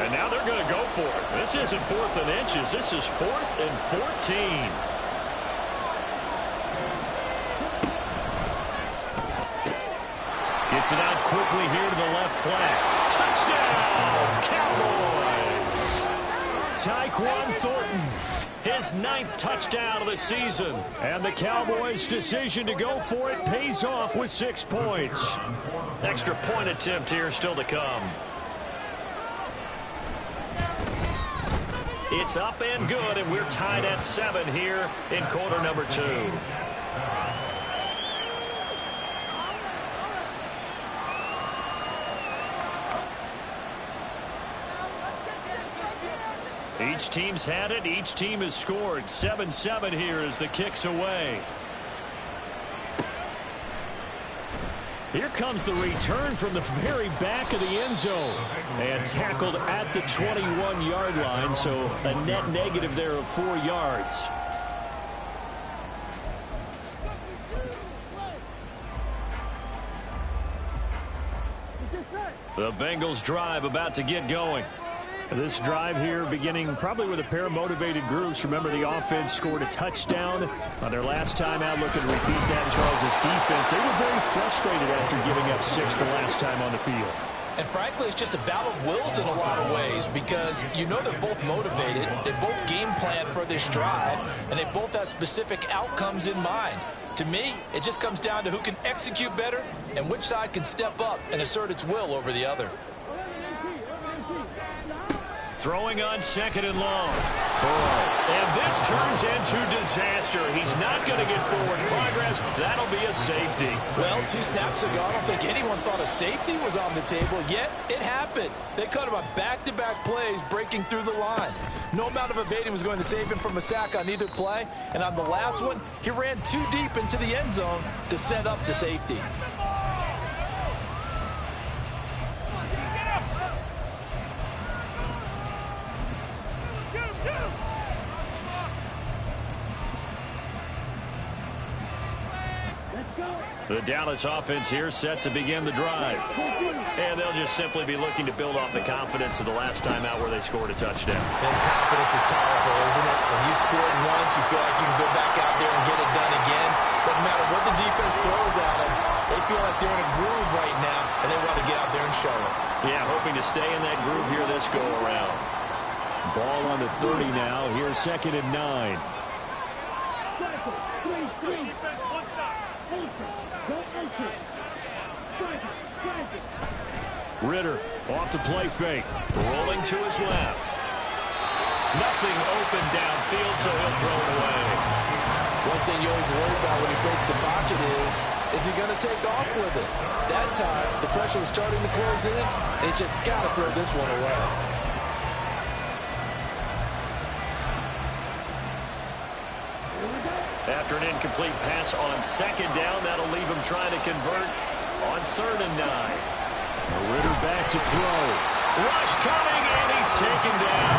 And now they're going to go for it. This isn't 4th and inches. This is 4th and 14. Gets it out quickly here to the left flat. Touchdown, Cowboys! Tyquan Thornton, his 9th touchdown of the season. And the Cowboys' decision to go for it pays off with 6 points. Extra point attempt here still to come. It's up and good, and we're tied at 7 here in quarter number 2. Each team's had it. Each team has scored. 7-7 here as the kick's away. Here comes the return from the very back of the end zone. And tackled at the 21-yard line, so a net negative there of 4 yards. The Bengals drive about to get going. This drive here beginning probably with a pair of motivated groups. Remember, the offense scored a touchdown on their last time out. Looking to repeat that in Charles' defense. They were very frustrated after giving up 6 the last time on the field. And frankly, it's just a battle of wills in a lot of ways because you know they're both motivated. They both game plan for this drive, and they both have specific outcomes in mind. To me, it just comes down to who can execute better and which side can step up and assert its will over the other. Throwing on 2nd and long. And this turns into disaster. He's not going to get forward progress. That'll be a safety. Well, 2 snaps ago, I don't think anyone thought a safety was on the table, yet it happened. They cut him on back-to-back plays, breaking through the line. No amount of evading was going to save him from a sack on either play. And on the last one, he ran too deep into the end zone to set up the safety. The Dallas offense here set to begin the drive. And they'll just simply be looking to build off the confidence of the last time out where they scored a touchdown. And confidence is powerful, isn't it? When you scored once, you feel like you can go back out there and get it done again. Doesn't matter what the defense throws at them. They feel like they're in a groove right now, and they want to get out there and show it. Yeah, hoping to stay in that groove here this go-around. Ball on the 30 now. Here's 2nd and 9. Ritter off the play fake. Rolling to his left. Nothing open downfield, so he'll throw it away. One thing you always worry about when he breaks the pocket is he going to take off with it? That time, the pressure was starting to close in, and he's just got to throw this one away. After an incomplete pass on 2nd down, that'll leave him trying to convert on 3rd and 9. Ritter back to throw. Rush coming, and he's taken down.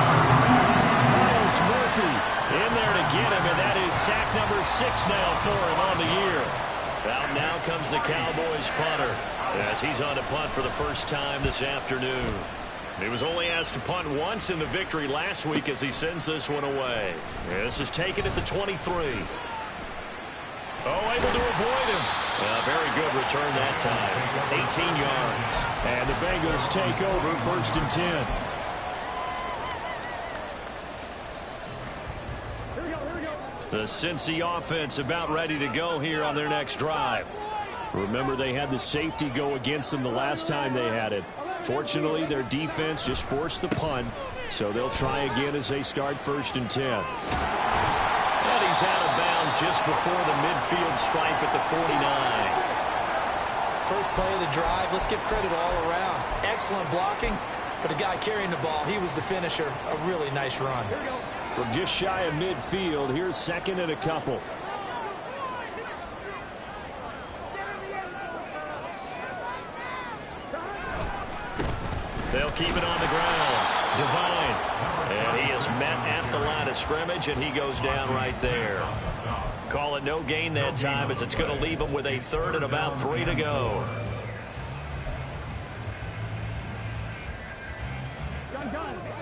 Miles Murphy in there to get him, and that is sack number 6 now for him on the year. Out now comes the Cowboys punter as he's on to punt for the first time this afternoon. He was only asked to punt once in the victory last week as he sends this one away. This is taken at the 23. Oh, able to avoid him. Very good return that time. 18 yards. And the Bengals take over 1st and 10. The Cincy offense about ready to go here on their next drive. Remember, they had the safety go against them the last time they had it. Fortunately, their defense just forced the punt, so they'll try again as they start 1st and 10. And he's out of bounds just before the midfield stripe at the 49. First play of the drive, let's give credit all around. Excellent blocking, but the guy carrying the ball, he was the finisher. A really nice run. From just shy of midfield, here's 2nd and a couple. They'll keep it on the ground. Devine. And he is met at the line of scrimmage, and he goes down right there. Call it no gain that time as it's going to leave him with a 3rd and about 3 to go.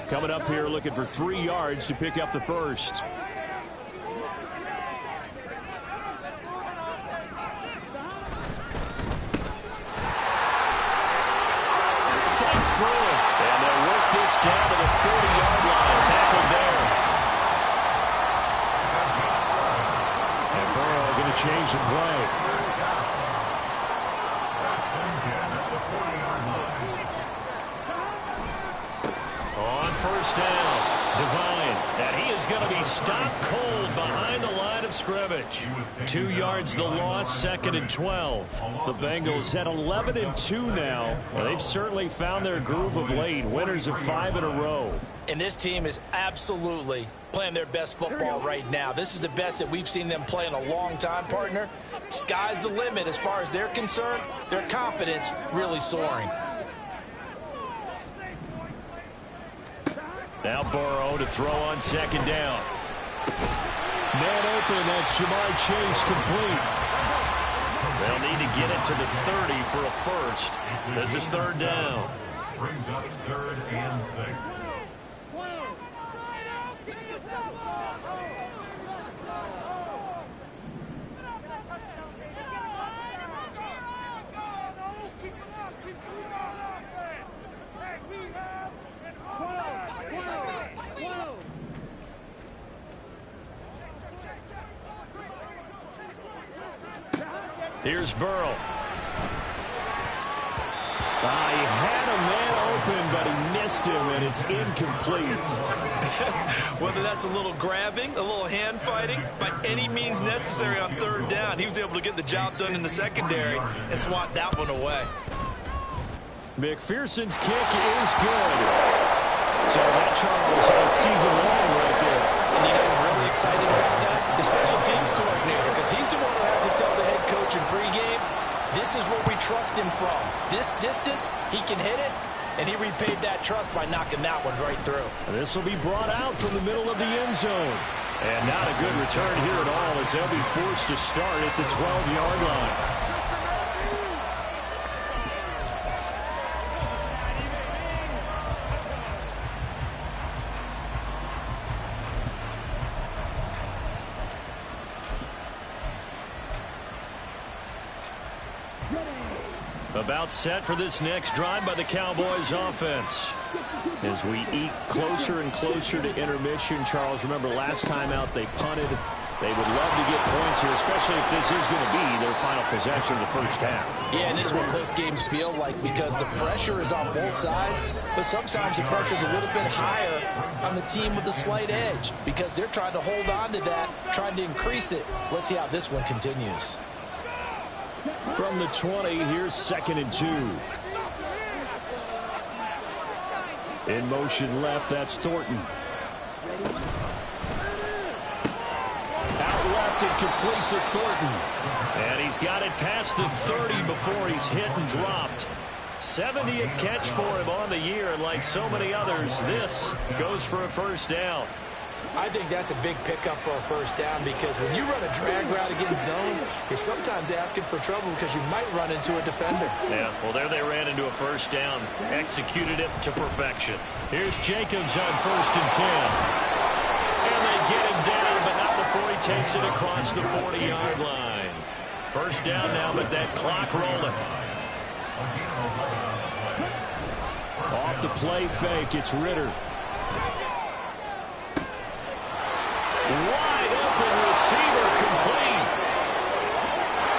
Coming up here looking for 3 yards to pick up the first. Fights through it. And they'll work this down to the 40-yard line. Tackled there. And Burrow going to change the play. First down, Devine, and he is going to be stopped cold behind the line of scrimmage. 2 yards the loss, 2nd and 12. The Bengals at 11-2 now. Well, they've certainly found their groove of late. Winners of 5 in a row. And this team is absolutely playing their best football right now. This is the best that we've seen them play in a long time, partner. Sky's the limit as far as they're concerned. Their confidence really soaring. Now Burrow to throw on 2nd down. Man open, that's Jamar Chase complete. They'll need to get it to the 30 for a first. This is 3rd down. Brings up 3rd and 6. Here's Burrow. He had a man open, but he missed him, and it's incomplete. Whether that's a little grabbing, a little hand fighting, by any means necessary on 3rd down, he was able to get the job done in the secondary and swat that one away. McPherson's kick is good. So that, Charles, on season long right there. And you know what's really exciting about that? The special teams coordinator, because he's the one who has to tell the head coach in pregame, this is where we trust him from. This distance, he can hit it, and he repaid that trust by knocking that one right through. This will be brought out from the middle of the end zone. And not a good return here at all, as they'll be forced to start at the 12-yard line. About set for this next drive by the Cowboys offense. As we eat closer and closer to intermission, Charles, remember last time out they punted. They would love to get points here, especially if this is going to be their final possession of the first half. Yeah, and this is what close games feel like because the pressure is on both sides, but sometimes the pressure is a little bit higher on the team with the slight edge because they're trying to hold on to that, trying to increase it. Let's see how this one continues. From the 20, here's 2nd and 2. In motion left, that's Thornton. Out left and complete to Thornton. And he's got it past the 30 before he's hit and dropped. 70th catch for him on the year, and like so many others, this goes for a first down. I think that's a big pickup for a first down because when you run a drag route against zone, you're sometimes asking for trouble because you might run into a defender. Yeah, well, there they ran into a first down. Executed it to perfection. Here's Jacobs on 1st and 10. And they get him down, but not before he takes it across the 40-yard line. First down now, but that clock rolling. Off the play fake, it's Ritter. Wide open receiver complete.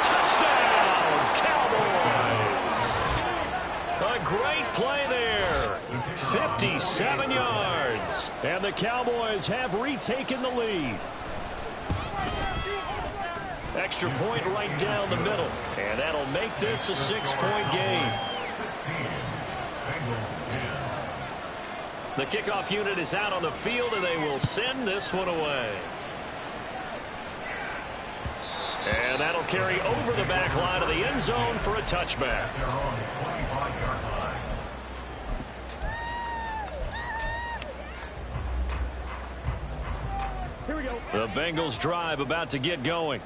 Touchdown, Cowboys. A great play there. 57 yards. And the Cowboys have retaken the lead. Extra point right down the middle. And that'll make this a 6-point game. The kickoff unit is out on the field, and they will send this one away. And that'll carry over the back line of the end zone for a touchback. Here we go. The Bengals drive about to get going.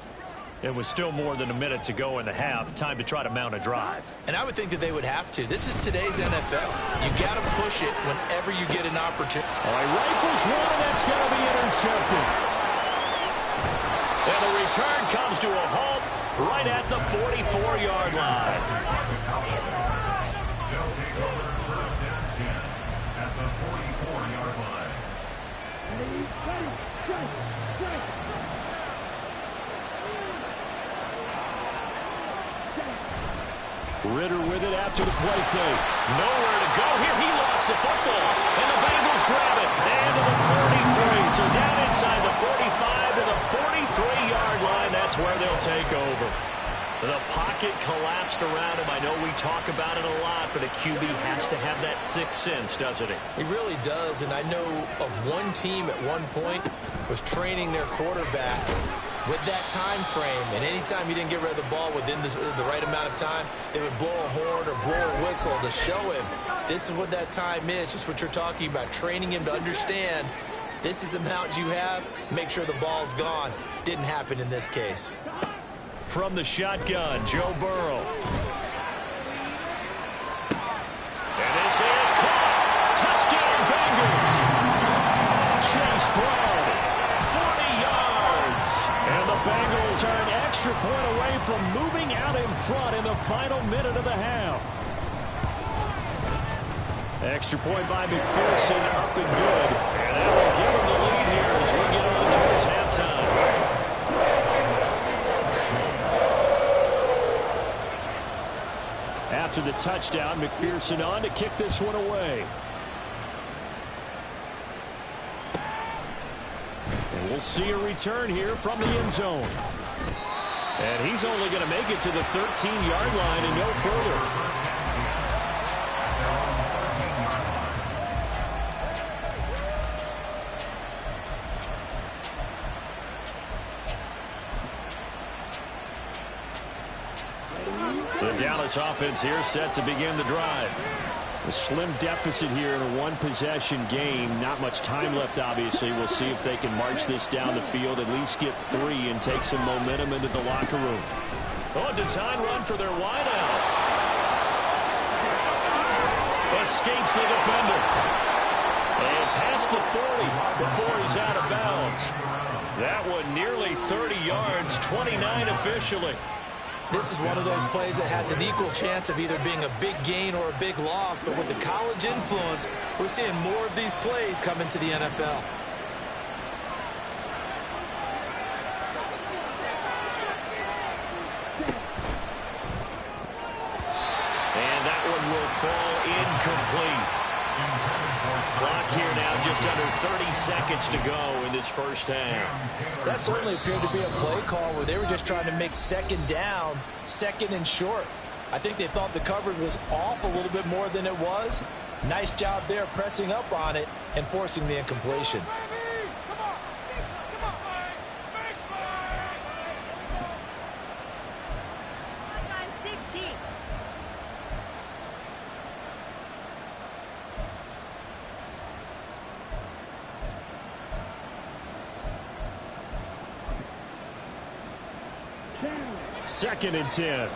It was still more than a minute to go in the half. Time to try to mount a drive. And I would think that they would have to. This is today's NFL. You got to push it whenever you get an opportunity. All right, rifles one, and that's going to be intercepted. And the return comes to a halt right at the 44-yard line. They'll take over first down 10 at the 44-yard line. Ritter with it after the play fake. Nowhere to go here. He lost the football. And the Bengals grab it. And to the 33. So down inside the 45 to the 43-yard line. That's where they'll take over. The pocket collapsed around him. I know we talk about it a lot, but a QB has to have that sixth sense, doesn't it? He really does. And I know of one team at one point was training their quarterback with that time frame, and anytime you didn't get rid of the ball within the right amount of time, they would blow a horn or blow a whistle to show him this is what that time is, just what you're talking about, training him to understand this is the amount you have, make sure the ball's gone. Didn't happen in this case. From the shotgun, Joe Burrow. And this is caught. Touchdown, Bengals. Chase Brown, 40 yards. And the Bengals are an extra point away from moving out in front in the final minute of the half. Extra point by McPherson, up and good. And that will give them the lead here as we get on towards halftime. After the touchdown, McPherson on to kick this one away. And we'll see a return here from the end zone. And he's only going to make it to the 13-yard line and no further. The Dallas offense here set to begin the drive. A slim deficit here in a one-possession game. Not much time left, obviously. We'll see if they can march this down the field, at least get 3 and take some momentum into the locker room. Oh, design run for their wideout. Escapes the defender. And past the 40 before he's out of bounds. That one nearly 30 yards, 29 officially. This is one of those plays that has an equal chance of either being a big gain or a big loss, but with the college influence, we're seeing more of these plays come into the NFL. And that one will fall incomplete. Clock here now, just under 30 seconds to go in this first half. That certainly appeared to be a play call where they were just trying to make second down, second and short. I think they thought the coverage was off a little bit more than it was. Nice job there pressing up on it and forcing the incompletion. Second and 10.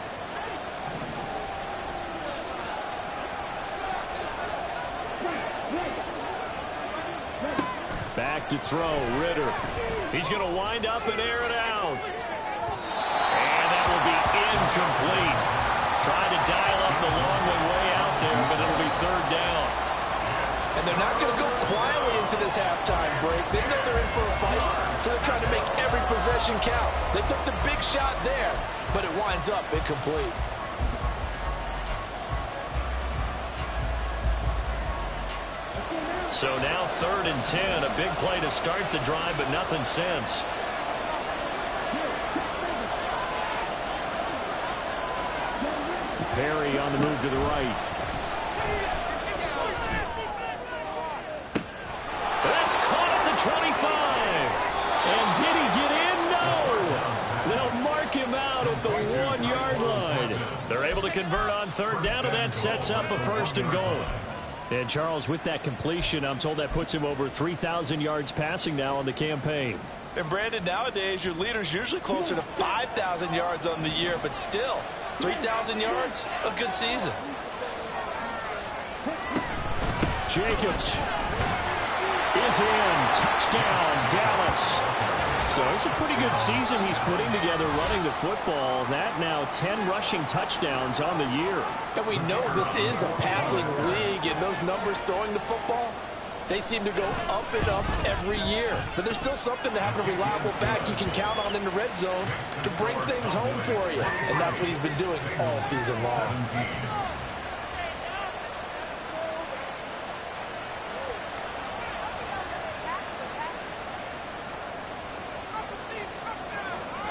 Back to throw, Ritter. He's going to wind up and air it out. And that will be incomplete. Trying to dial up the long way out there, but it'll be third down. And they're not going to go quietly into this halftime break. They know they're in for a fight, so they're trying to make every possession count. They took the big shot there, but it winds up incomplete. So now third and 10. A big play to start the drive, but nothing since. Perry on the move to the right. That's caught at the 25. And did he get in? No. They'll mark him out at the 1-yard line. They're able to convert on third down, and that sets up a first and goal. And Charles, with that completion, I'm told that puts him over 3,000 yards passing now on the campaign. And Brandon, nowadays your leader's usually closer to 5,000 yards on the year, but still 3,000 yards, a good season. Jacobs is in. Touchdown, Dallas. So it's a pretty good season he's putting together running the football. That now 10 rushing touchdowns on the year. And we know this is a passing league, and those numbers throwing the football, they seem to go up and up every year. But there's still something to having a reliable back you can count on in the red zone to bring things home for you. And that's what he's been doing all season long.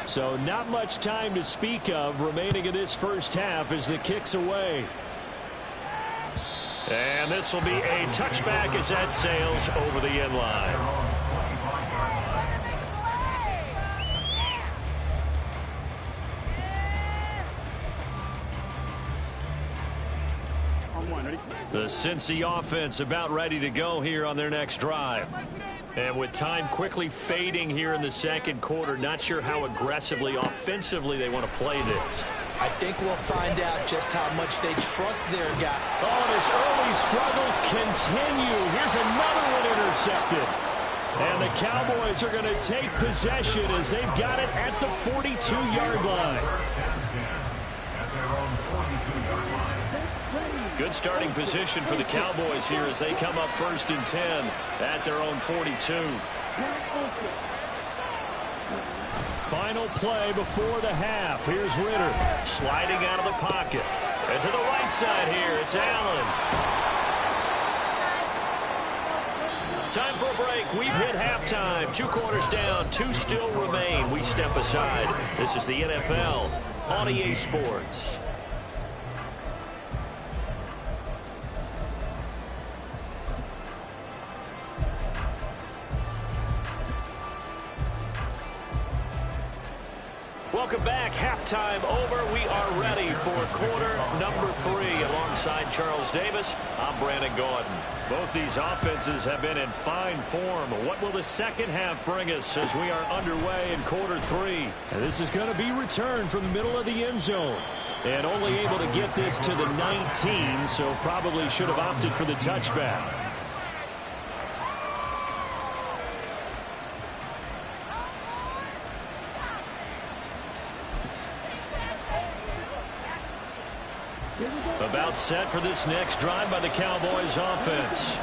So not much time to speak of remaining in this first half as the kick's away. And this will be a touchback as that sails over the end line. The Cincy offense about ready to go here on their next drive. And with time quickly fading here in the second quarter, not sure how aggressively, offensively they want to play this. I think we'll find out just how much they trust their guy. Oh, and his early struggles continue. Here's another one intercepted. And the Cowboys are going to take possession as they've got it at the 42-yard line. Good starting position for the Cowboys here as they come up 1st and 10 at their own 42. Final play before the half. Here's Ritter sliding out of the pocket. And to the right side here, it's Allen. Time for a break. We've hit halftime. 2 quarters down, 2 still remain. We step aside. This is the NFL on EA Sports. Welcome back. Halftime over. We are ready for quarter number 3. Alongside Charles Davis, I'm Brandon Gordon. Both these offenses have been in fine form. What will the second half bring us as we are underway in quarter 3? And this is going to be returned from the middle of the end zone. And only able to get this to the 19, so probably should have opted for the touchback. About set for this next drive by the Cowboys offense.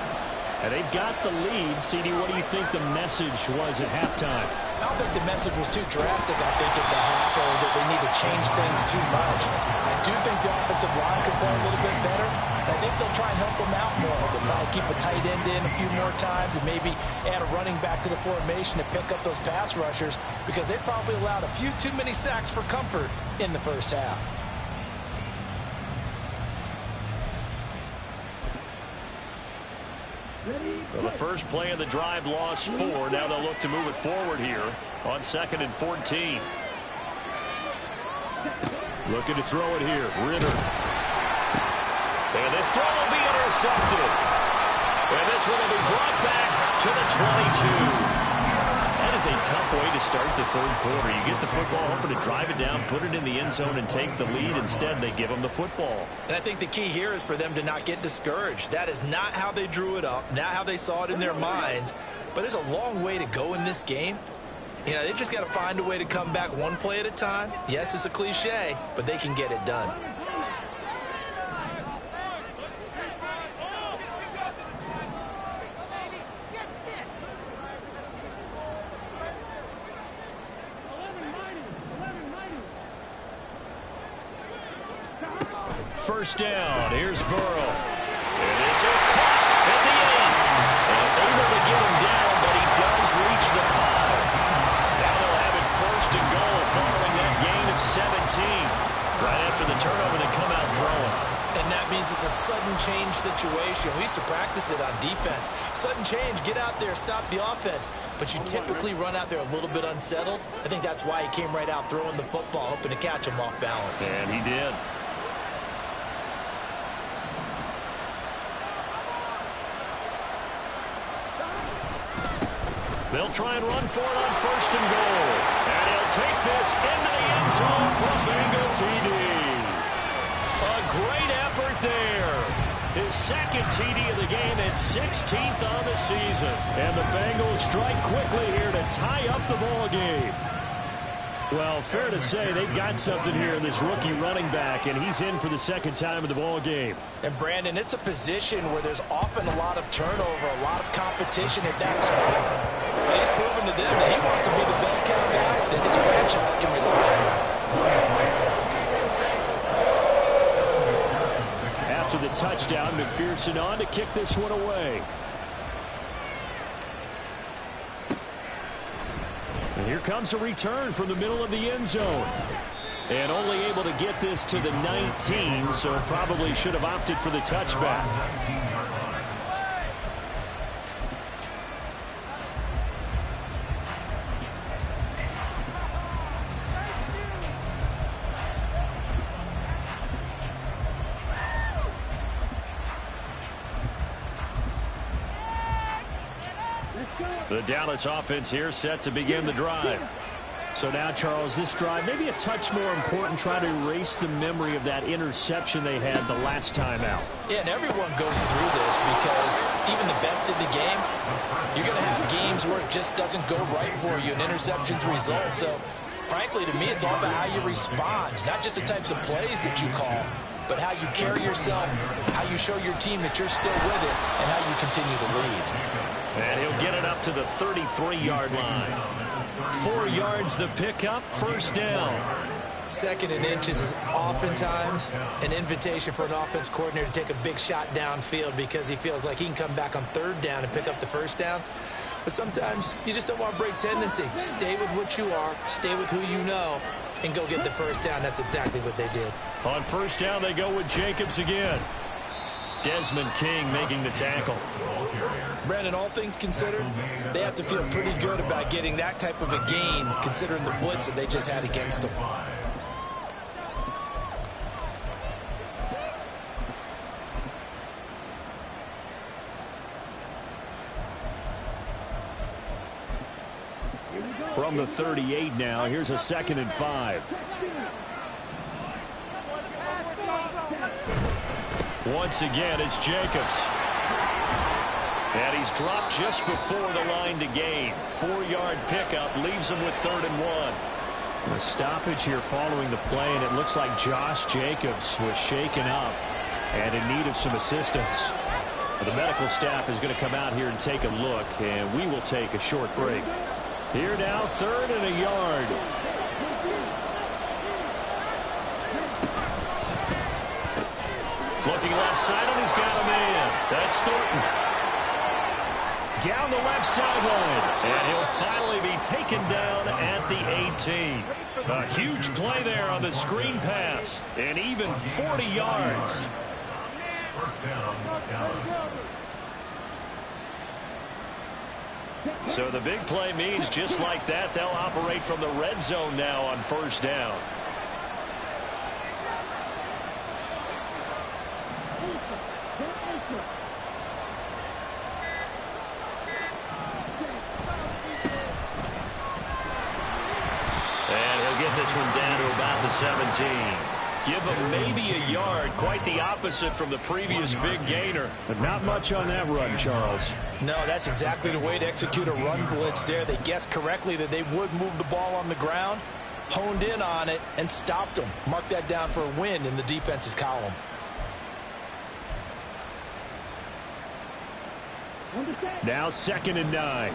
And they've got the lead. CD, what do you think the message was at halftime? I don't think the message was too drastic, I think, at the half, or that they need to change things too much. I do think the offensive line could play a little bit better. I think they'll try and help them out more. They'll probably keep a tight end in a few more times and maybe add a running back to the formation to pick up those pass rushers, because they probably allowed a few too many sacks for comfort in the first half. Well, the first play of the drive lost 4. Now they'll look to move it forward here on 2nd and 14. Looking to throw it here. Ritter. And this throw will be intercepted. And this one will be brought back to the 22. That is a tough way to start the third quarter. You get the football, hoping to drive it down, put it in the end zone, and take the lead. Instead, they give them the football. And I think the key here is for them to not get discouraged. That is not how they drew it up, not how they saw it in their mind. But there's a long way to go in this game. You know, they've just got to find a way to come back one play at a time. Yes, it's a cliche, but they can get it done. First down. Here's Burrow. And this is caught at the 8. And able to get him down, but he does reach the 5. Now they'll have it 1st and goal following that gain of 17. Right after the turnover, they come out throwing. And that means it's a sudden change situation. We used to practice it on defense. Sudden change, get out there, stop the offense. But you typically run out there a little bit unsettled. I think that's why he came right out throwing the football, hoping to catch him off balance. And he did. They'll try and run for it on 1st and goal. And he'll take this into the end zone for a Bengal TD. A great effort there. His 2nd TD of the game and 16th on the season. And the Bengals strike quickly here to tie up the ball game. Well, fair to say they got something here in this rookie running back, and he's in for the 2nd time of the ball game. And, Brandon, it's a position where there's often a lot of turnover, a lot of competition at that spot. But he's proven to them that he wants to be the bell cow guy that his franchise can rely on. After the touchdown, McPherson on to kick this one away. And here comes a return from the middle of the end zone. And only able to get this to the 19, so probably should have opted for the touchback. The Dallas offense here set to begin the drive. So now, Charles, this drive maybe a touch more important, try to erase the memory of that interception they had the last time out. Yeah, and everyone goes through this because even the best in the game, you're going to have games where it just doesn't go right for you and interceptions result. So, frankly, to me, it's all about how you respond, not just the types of plays that you call, but how you carry yourself, how you show your team that you're still with it, and how you continue to lead. And he'll get it up to the 33-yard line. 4 yards the pickup, 1st down. 2nd and inches is oftentimes an invitation for an offense coordinator to take a big shot downfield because he feels like he can come back on 3rd down and pick up the 1st down. But sometimes you just don't want to break tendency. Stay with what you are, stay with who you know, and go get the 1st down. That's exactly what they did. On 1st down, they go with Jacobs again. Desmond King making the tackle. Brandon, all things considered, they have to feel pretty good about getting that type of a gain, considering the blitz that they just had against them. From the 38 now, here's a 2nd and 5. Once again, it's Jacobs. And he's dropped just before the line to gain. 4-yard pickup leaves him with 3rd and 1. A stoppage here following the play, and it looks like Josh Jacobs was shaken up and in need of some assistance. The medical staff is going to come out here and take a look, and we will take a short break. Here now, 3rd and a yard. Looking left side, and he's got a man. That's Thornton. Down the left sideline, and he'll finally be taken down at the 18. A huge play there on the screen pass, and even 40 yards. So the big play means just like that, they'll operate from the red zone now on 1st down. This one down to about the 17. Give him maybe a yard. Quite the opposite from the previous big gainer. But not much on that run, Charles. No, that's exactly the way to execute a run blitz there. They guessed correctly that they would move the ball on the ground, honed in on it, and stopped them. Mark that down for a win in the defense's column. Now 2nd and 9.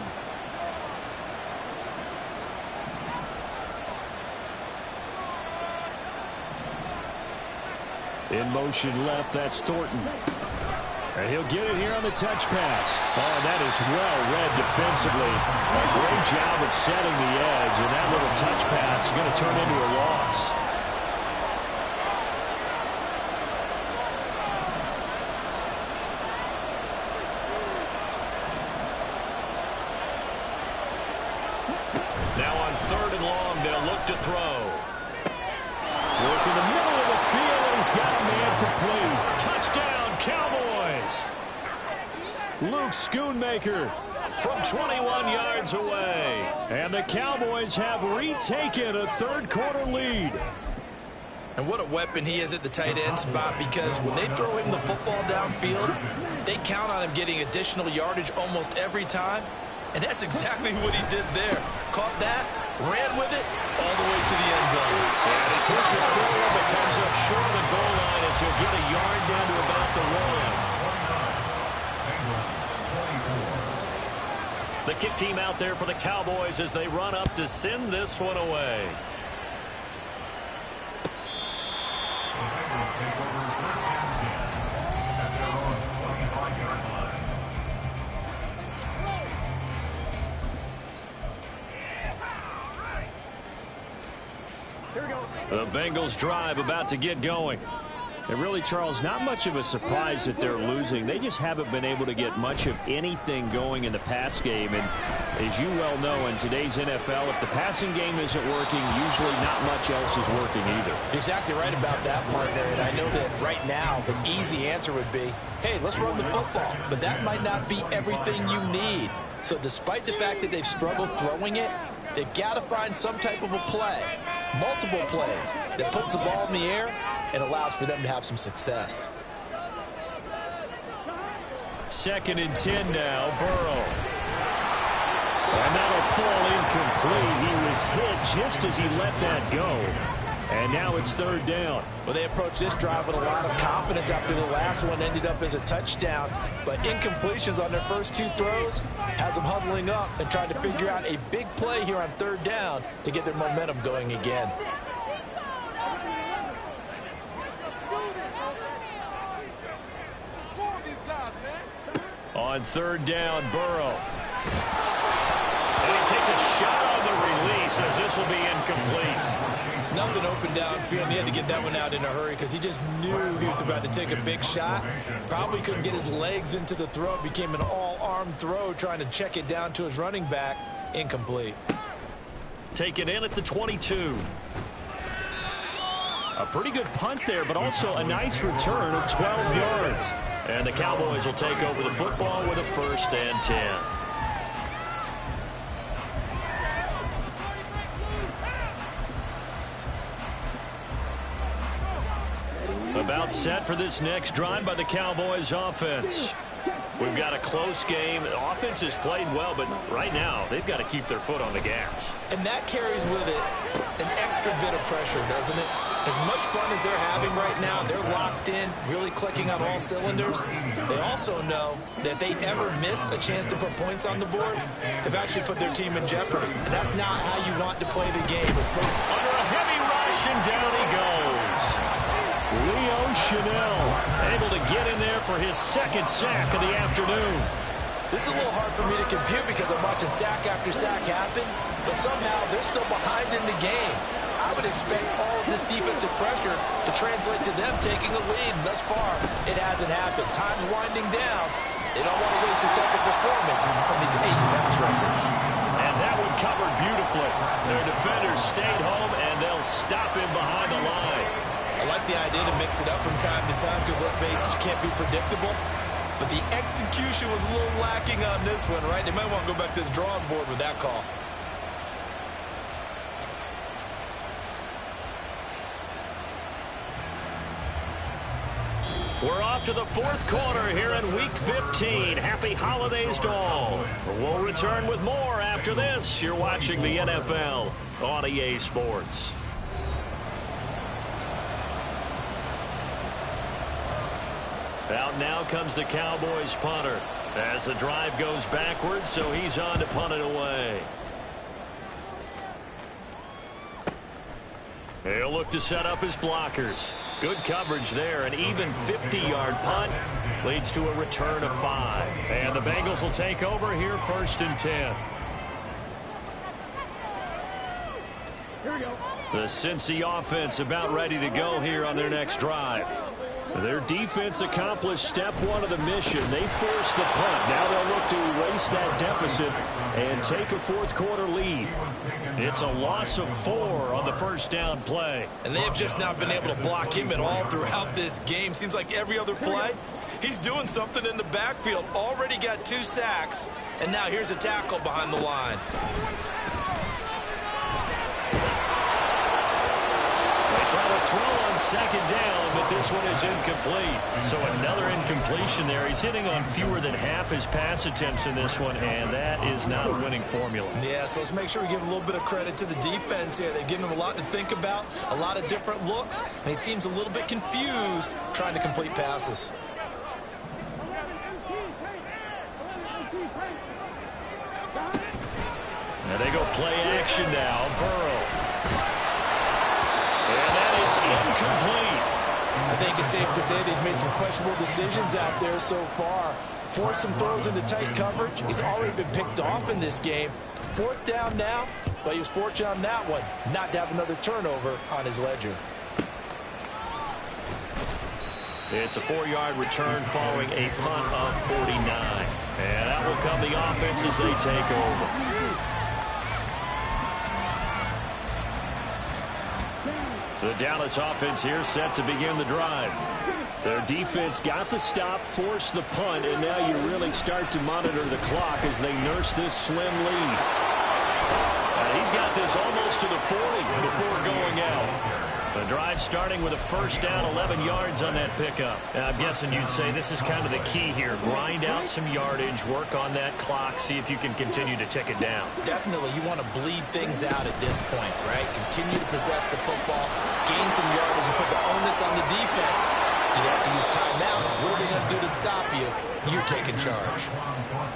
In motion left, that's Thornton. And he'll get it here on the touch pass. Oh, that is well read defensively. A great job of setting the edge, and that little touch pass is going to turn into a loss. Now on 3rd and long, they'll look to throw. Work in the middle of the field, and he's got a man complete. Touchdown, Cowboys! Luke Schoonmaker from 21 yards away. And the Cowboys have retaken a third-quarter lead. And what a weapon he is at the tight end spot, because when they throw him the football downfield, they count on him getting additional yardage almost every time. And that's exactly what he did there. Caught that, ran with it, all the way to the end zone. And he pushes forward, but comes up short of the goal line as he'll get a yard down to about the 1. The kick team out there for the Cowboys as they run up to send this one away. The Bengals drive about to get going. And really, Charles, not much of a surprise that they're losing. They just haven't been able to get much of anything going in the pass game. And as you well know, in today's NFL, if the passing game isn't working, usually not much else is working either. You're exactly right about that part there. And I know that right now the easy answer would be, hey, let's run the football. But that might not be everything you need. So despite the fact that they've struggled throwing it, they've got to find some type of a play, multiple plays, that puts the ball in the air and allows for them to have some success. 2nd and 10 now, Burrow. And that'll fall incomplete. He was hit just as he let that go. And now it's 3rd down. Well, they approached this drive with a lot of confidence after the last one ended up as a touchdown. But incompletions on their first 2 throws has them huddling up and trying to figure out a big play here on 3rd down to get their momentum going again. On 3rd down, Burrow. And he takes a shot on the release as this will be incomplete. Nothing open downfield. He had to get that one out in a hurry because he just knew he was about to take a big shot. Probably couldn't get his legs into the throw. It became an all-arm throw trying to check it down to his running back. Incomplete. Taken in at the 22. A pretty good punt there, but also a nice return of 12 yards. And the Cowboys will take over the football with a 1st and 10. About set for this next drive by the Cowboys offense. We've got a close game. The offense has played well, but right now they've got to keep their foot on the gas. And that carries with it an extra bit of pressure, doesn't it? As much fun as they're having right now, they're locked in, really clicking on all cylinders. They also know that if they ever miss a chance to put points on the board, they've actually put their team in jeopardy. And that's not how you want to play the game. Under a heavy rush, and down he goes. Leo Chanel able to get in there for his 2nd sack of the afternoon. This is a little hard for me to compute because I'm watching sack after sack happen, but somehow they're still behind in the game. I would expect all of this defensive pressure to translate to them taking a lead, and thus far, it hasn't happened. Time's winding down. They don't want to waste a second performance from these ace pass rushers. And that one covered beautifully. Their defenders stayed home, and they'll stop him behind the line. I like the idea to mix it up from time to time because, let's face it, you can't be predictable. But the execution was a little lacking on this one, right? They might want to go back to the drawing board with that call. We're off to the 4th quarter here in Week 15. Happy holidays to all. We'll return with more after this. You're watching the NFL on EA Sports. Out now comes the Cowboys punter as the drive goes backwards, so he's on to punt it away. He'll look to set up his blockers. Good coverage there. An even 50-yard punt leads to a return of 5. And the Bengals will take over here 1st and 10. Here we go. The Cincy offense about ready to go here on their next drive. Their defense accomplished step 1 of the mission. They forced the punt. Now they'll look to erase that deficit and take a 4th quarter lead. It's a loss of 4 on the 1st down play. And they've just not been able to block him at all throughout this game. Seems like every other play, He's doing something in the backfield. Already got 2 sacks. And now here's a tackle behind the line. They try to throw on second down, but this one is incomplete. So another incompletion there. He's hitting on fewer than half his pass attempts in this one, and that is not a winning formula. Yeah, so let's make sure we give a little bit of credit to the defense here. They've given him a lot to think about, a lot of different looks, and he seems a little bit confused trying to complete passes. Now they go play action now. Burrow. And that is incomplete. I think it's safe to say that he's made some questionable decisions out there so far. Forced some throws into tight coverage. He's already been picked off in this game. 4th down now, but he was fortunate on that one not to have another turnover on his ledger. It's a 4-yard return following a punt of 49. And out will come the offense as they take over. The Dallas offense here set to begin the drive. Their defense got the stop, forced the punt, and now you really start to monitor the clock as they nurse this slim lead. He's got this almost to the 40 before going out. The drive starting with a first down, 11 yards on that pickup. And I'm guessing you'd say this is kind of the key here. Grind out some yardage, work on that clock, see if you can continue to tick it down. Definitely, you want to bleed things out at this point, right? Continue to possess the football, gain some yardage, and put the onus on the defense. Do they have to use timeouts? What are they going to do to stop you? You're taking charge.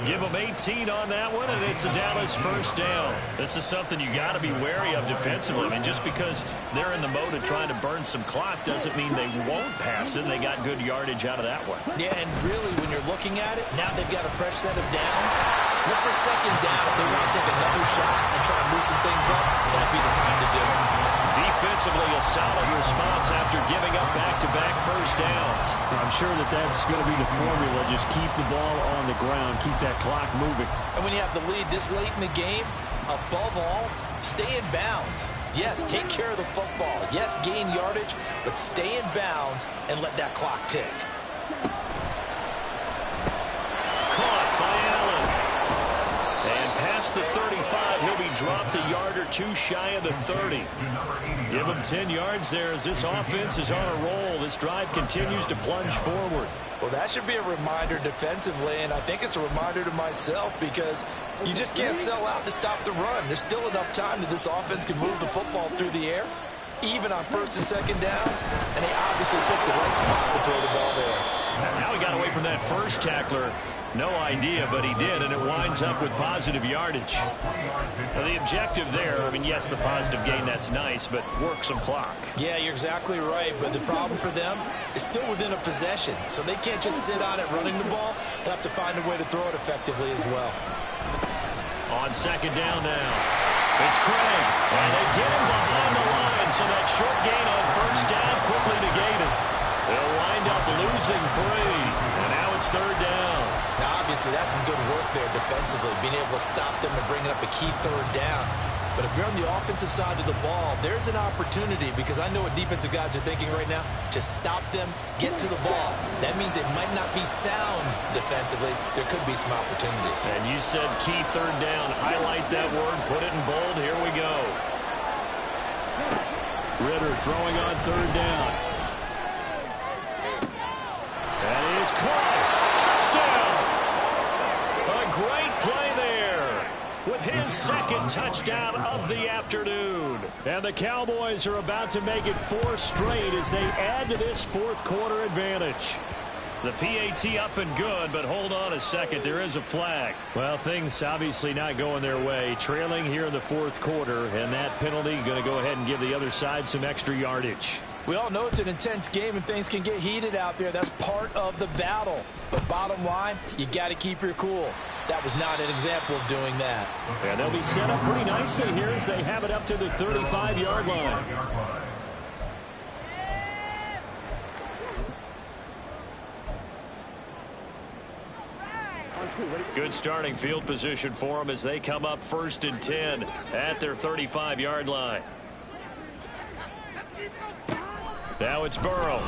Give them 18 on that one, and it's a Dallas first down. This is something you got to be wary of defensively. I mean, just because they're in the mode of trying to burn some clock doesn't mean they won't pass it. They got good yardage out of that one. Yeah, and really, when you're looking at it, now they've got a fresh set of downs. Look for second down. If they want to take another shot and try and loosen things up, that'd be the time to do it. Defensively, a solid response after giving up back-to-back first downs. I'm sure that that's going to be the formula. Just keep the ball on the ground. Keep that clock moving. And when you have the lead this late in the game, above all, stay in bounds. Yes, take care of the football. Yes, gain yardage, but stay in bounds and let that clock tick. Caught by Allen. And past the 35, he'll be dropped a yard or two shy of the 30. Give him 10 yards there as this offense is on a roll. This drive continues to plunge forward. Well, that should be a reminder defensively, and I think it's a reminder to myself because you just can't sell out to stop the run. There's still enough time that this offense can move the football through the air, even on first and second downs, and they obviously picked the right spot to throw the ball there. Now he got away from that first tackler. No idea, but he did, and it winds up with positive yardage. Now, the objective there, I mean, yes, the positive gain, that's nice, but work some clock. Yeah, you're exactly right, but the problem for them is still within a possession, so they can't just sit on it running the ball. They'll have to find a way to throw it effectively as well. On second down now, it's Craig, and they get him behind the line, so that short gain on first down quickly negated. They'll wind up losing 3, and now it's third down. Now, obviously, that's some good work there defensively, being able to stop them and bringing up a key third down. But if you're on the offensive side of the ball, there's an opportunity because I know what defensive guys are thinking right now. Just stop them, get to the ball. That means it might not be sound defensively. There could be some opportunities. And you said key third down. Highlight that word, put it in bold. Here we go. Ritter throwing on third down. That is caught. Touchdown. A great play there with his second touchdown of the afternoon. And the Cowboys are about to make it 4 straight as they add to this fourth quarter advantage. The PAT up and good, but hold on a second. There is a flag. Well, things obviously not going their way. Trailing here in the fourth quarter, and that penalty going to go ahead and give the other side some extra yardage. We all know it's an intense game and things can get heated out there. That's part of the battle. But bottom line, you got to keep your cool. That was not an example of doing that. And they'll be set up pretty nicely here as they have it up to the 35-yard line. Good starting field position for them as they come up 1st and 10 at their 35-yard line. Now it's Burrow.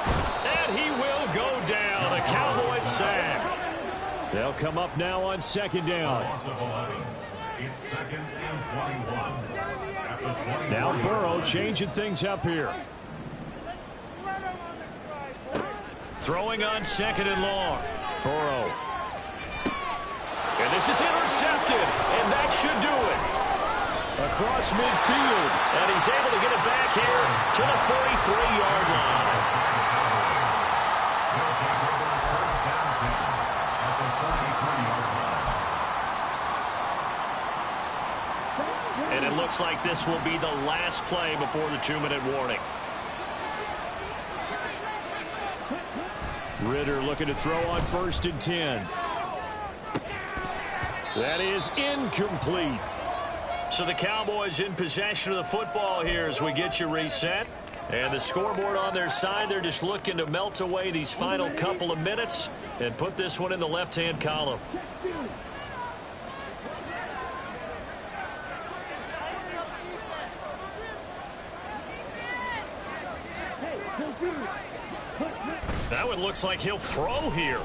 And he will go down. A Cowboys sack. They'll come up now on second down. It's second and 21. Now Burrow changing things up here. Throwing on second and long. Burrow. And this is intercepted. And that should do it. Across midfield. And he's able to get it back here to the 43-yard line. And it looks like this will be the last play before the 2-minute warning. Ritter looking to throw on 1st and 10. That is incomplete. So the Cowboys in possession of the football here as we get you reset. And the scoreboard on their side, they're just looking to melt away these final couple of minutes and put this one in the left-hand column. That one looks like he'll throw here.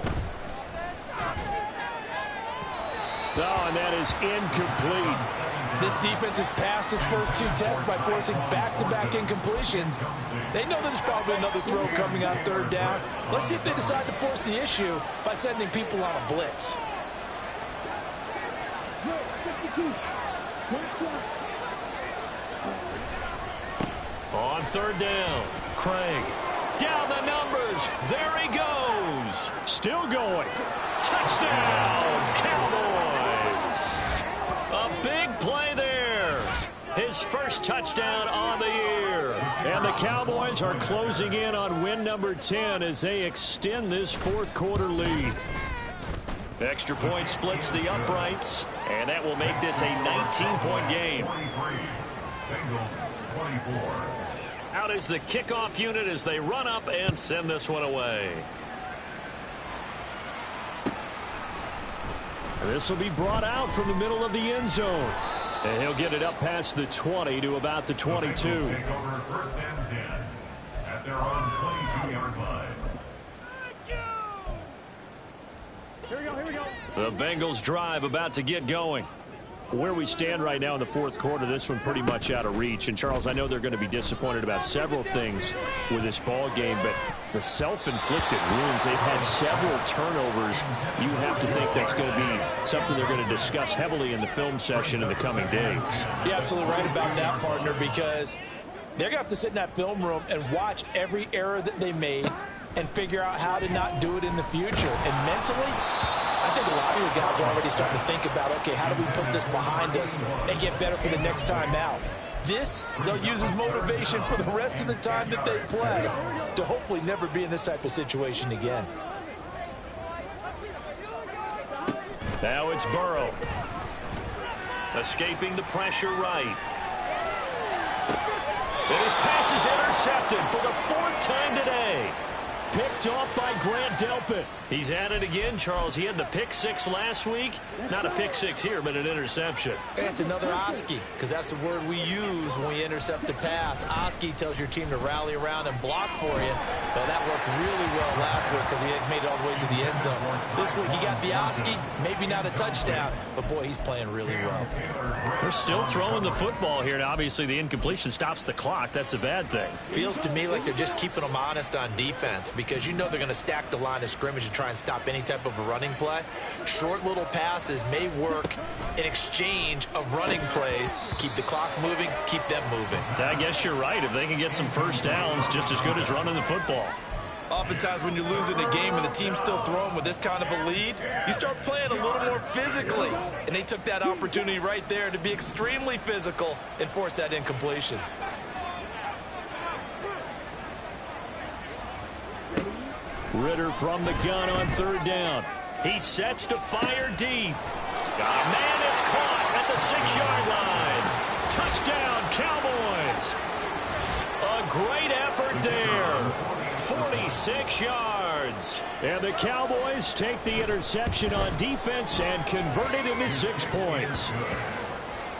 Oh, and that is incomplete. This defense has passed its first 2 tests by forcing back-to-back incompletions. They know there's probably another throw coming on 3rd down. Let's see if they decide to force the issue by sending people on a blitz. On 3rd down, Craig. Down the numbers. There he goes. Still going. Touchdown, Cowboys. A big play there. His first touchdown on the year. And the Cowboys are closing in on win number 10 as they extend this 4th quarter lead. Extra point splits the uprights, and that will make this a 19-point game. 23. Bengals 24. Out is the kickoff unit as they run up and send this one away. This will be brought out from the middle of the end zone. And he'll get it up past the 20 to about the 22. Take over 1st and 10 at their own 22-yard line. Here we go. The Bengals drive about to get going. Where we stand right now in the 4th quarter, this one pretty much out of reach. And, Charles, I know they're going to be disappointed about several things with this ball game, but the self-inflicted wounds, they've had several turnovers. You have to think that's going to be something they're going to discuss heavily in the film session in the coming days. You're absolutely right about that, partner, because they're going to have to sit in that film room and watch every error that they made and figure out how to not do it in the future. And mentally, I think a lot of the guys are already starting to think about, okay, how do we put this behind us and get better for the next time out? This, they'll use as motivation for the rest of the time that they play to hopefully never be in this type of situation again. Now it's Burrow. Escaping the pressure right. And his pass is intercepted for the 4th time today. Picked off by Grant Delpit. He's at it again, Charles. He had the pick 6 last week. Not a pick 6 here, but an interception. It's another Oski, because that's the word we use when we intercept a pass. Oski tells your team to rally around and block for you. But that worked really well last week because he had made it all the way to the end zone. This week he got the Oski, maybe not a touchdown, but boy, he's playing really well. They're still throwing the football here, and obviously the incompletion stops the clock. That's a bad thing. Feels to me like they're just keeping them honest on defense, because you know they're going to stack the line of scrimmage and try and stop any type of a running play. Short little passes may work in exchange of running plays. Keep the clock moving, keep them moving. I guess you're right. If they can get some first downs, just as good as running the football. Oftentimes when you're losing a game and the team's still throwing with this kind of a lead, you start playing a little more physically. And they took that opportunity right there to be extremely physical and force that incompletion. Ritter from the gun on 3rd down. He sets to fire deep. Got a man that's caught at the 6-yard line. Touchdown, Cowboys. A great effort there. 46 yards. And the Cowboys take the interception on defense and convert it into 6 points.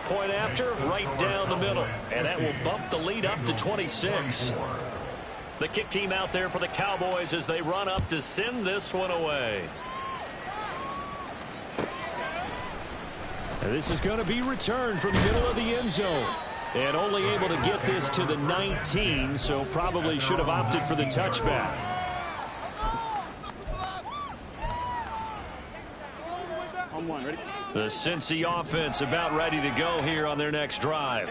Point after, right down the middle. And that will bump the lead up to 26. The kick team out there for the Cowboys as they run up to send this one away. And this is going to be returned from the middle of the end zone. And only able to get this to the 19, so probably should have opted for the touchback. The Cincy offense about ready to go here on their next drive.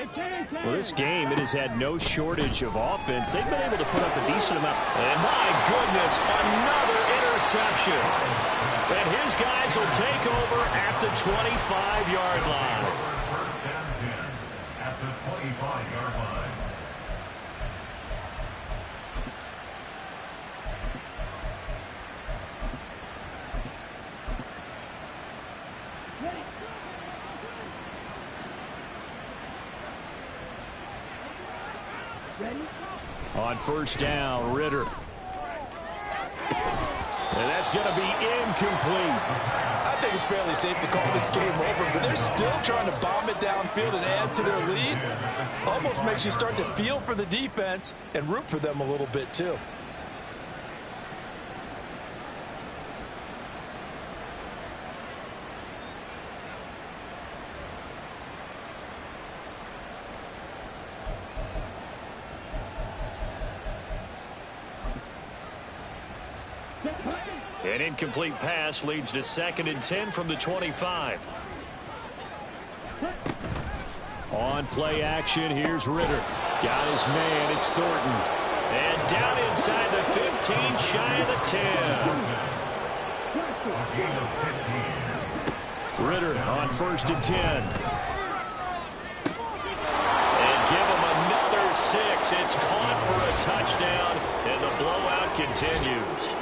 Well, this game, it has had no shortage of offense. They've been able to put up a decent amount. And my goodness, another interception. And his guys will take over at the 25-yard line. First down 10 at the 25-yard line. On first down, Ritter. And that's going to be incomplete. I think it's fairly safe to call this game over, but they're still trying to bomb it downfield and add to their lead. Almost makes you start to feel for the defense and root for them a little bit, too. An incomplete pass leads to 2nd and 10 from the 25. On play action, here's Ritter. Got his man, it's Thornton. And down inside the 15, shy of the 10. Ritter on 1st and 10. And give him another 6. It's caught for a touchdown, and the blowout continues.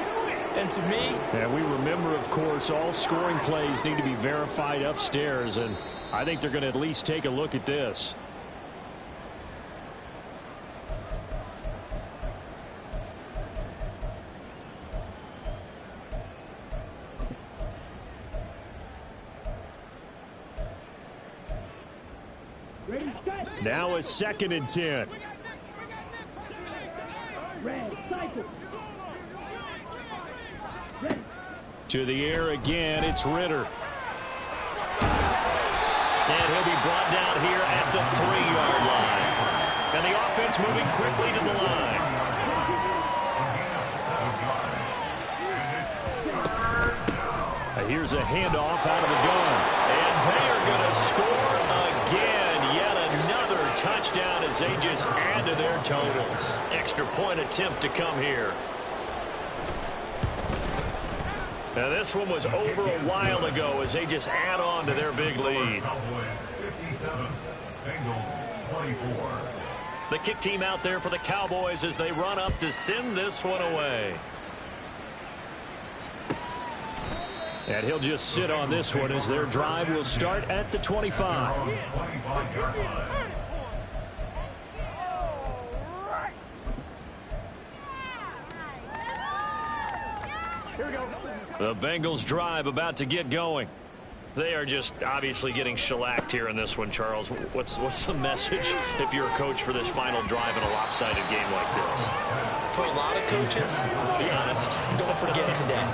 And to me, and we remember, of course, all scoring plays need to be verified upstairs, and I think they're going to at least take a look at this. Now a 2nd and 10. To the air again, it's Ritter. And he'll be brought down here at the 3-yard line. And the offense moving quickly to the line. Here's a handoff out of the gun. And they are going to score again. Yet another touchdown as they just add to their totals. Extra point attempt to come here. Now this one was over a while ago as they just add on to their big lead. Cowboys 57, Bengals 24. The kick team out there for the Cowboys as they run up to send this one away. And he'll just sit on this one as their drive will start at the 25. 25-yard line. The Bengals drive about to get going. They are just obviously getting shellacked here in this one, Charles. What's the message if you're a coach for this final drive in a lopsided game like this? for a lot of coaches, Be honest. don't forget today.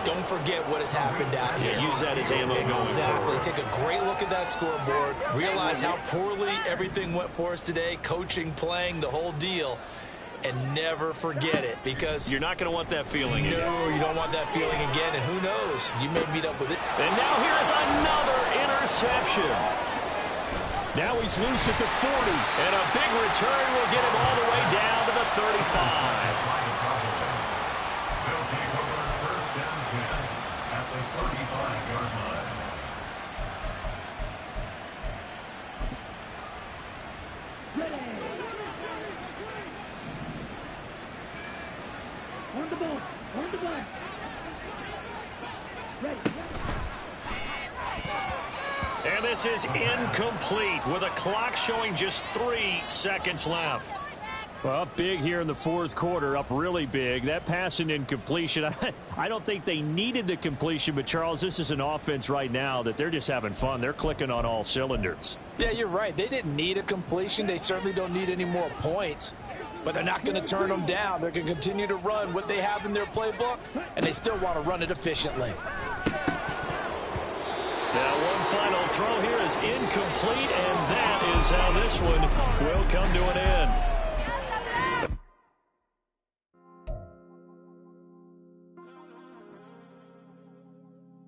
Don't forget what has happened out here. Yeah, use that as ammo going forward. Exactly. Take a great look at that scoreboard. Realize how poorly everything went for us today. Coaching, playing, the whole deal. And never forget it, because You're not going to want that feeling again. no, you don't want that feeling again. And who knows? You may meet up with it. And now here's another interception. Now he's loose at the 40. And a big return will get him all the way down to the 35. They'll take over first down 10 at the 35-yard line. On the ball. On the ball. Ready. And this is incomplete with a clock showing just 3 seconds left. Well, up big here in the fourth quarter, up really big. That pass and incompletion, I don't think they needed the completion, but Charles, this is an offense right now that they're just having fun. They're clicking on all cylinders. Yeah, you're right. They didn't need a completion. They certainly don't need any more points. but they're not going to turn them down. They're going to continue to run what they have in their playbook, and they still want to run it efficiently. Now, one final throw here is incomplete, and that is how this one will come to an end.